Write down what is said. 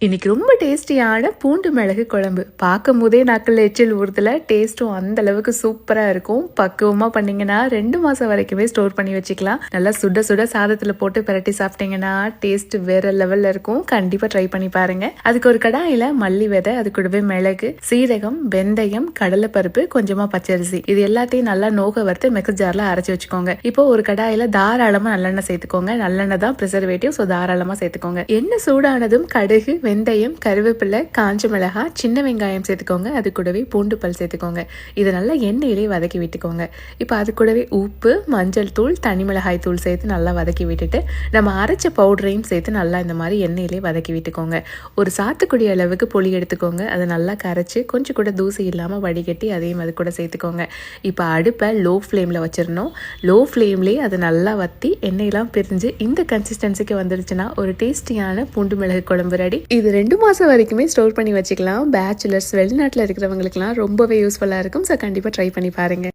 இன்னைக்கு ரொம்ப டேஸ்டியான பூண்டு மிளகு குழம்பு. பார்க்கும் போதே நாக்கில் எச்சில் ஊறுதுல. டேஸ்ட்டும் அந்த அளவுக்கு சூப்பராக இருக்கும். பக்குவமாக பண்ணிங்கன்னா 2 மாதம் வரைக்குமே ஸ்டோர் பண்ணி வச்சுக்கலாம். நல்லா சுட சுட சாதத்தில் போட்டு பிரட்டி சாப்பிட்டீங்கன்னா டேஸ்ட் வேற லெவலில் இருக்கும். கண்டிப்பாக ட்ரை பண்ணி பாருங்க. அதுக்கு ஒரு கடாயில் மல்லி விதை, அது கூடவே மிளகு, சீரகம், வெந்தயம், கடலைப்பருப்பு, கொஞ்சமாக பச்சரிசி, இது எல்லாத்தையும் நல்லா நோக வறுத்து மிக்ஸர் ஜாரில் அரைச்சி வச்சுக்கோங்க. இப்போ ஒரு கடாயில் தாராளமாக நல்லெண்ணெய் சேர்த்துக்கோங்க. நல்லெண்ணெய் தான் ப்ரிசர்வேட்டிவ், ஸோ தாராளமாக சேர்த்துக்கோங்க. எண்ணெய் சூடானதும் கடுகு, வெந்தயம், கருவேப்பிலை, காஞ்ச மிளகாய், சின்ன வெங்காயம் சேர்த்துக்கோங்க. அது கூடவே பூண்டு பல் சேர்த்துக்கோங்க. இதை நல்லா எண்ணெயிலே வதக்கி விட்டுக்கோங்க. இப்போ அது கூடவே உப்பு, மஞ்சள் தூள், தனி மிளகாய் தூள் சேர்த்து நல்லா வதக்கி விட்டுட்டு நம்ம அரைச்ச பவுடரையும் சேர்த்து நல்லா இந்த மாதிரி எண்ணெயிலே வதக்கி விட்டுக்கோங்க. ஒரு சாத்துக்குடி அளவுக்கு புளி எடுத்துக்கோங்க. அதை நல்லா கரைச்சி கொஞ்சம் கூட தூசி இல்லாமல் வடிகட்டி அதையும் அது கூட சேர்த்துக்கோங்க. இப்போ அடுப்பை லோ ஃப்ளேமில் வச்சிடணும். லோ ஃப்ளேம்லேயே அதை நல்லா வற்றி எண்ணெயெல்லாம் பிரிஞ்சு இந்த கன்சிஸ்டன்சிக்கு வந்துருச்சுன்னா ஒரு டேஸ்டியான பூண்டு மிளகு குழம்பு ரெடி. இது 2 மாதம் வரைக்குமே ஸ்டோர் பண்ணி வச்சுக்கலாம். பேச்சுலர்ஸ், வெளிநாட்டில் இருக்கிறவங்களுக்குலாம் ரொம்பவே யூஸ்ஃபுல்லாக இருக்கும். ஸோ கண்டிப்பாக ட்ரை பண்ணி பாருங்கள்.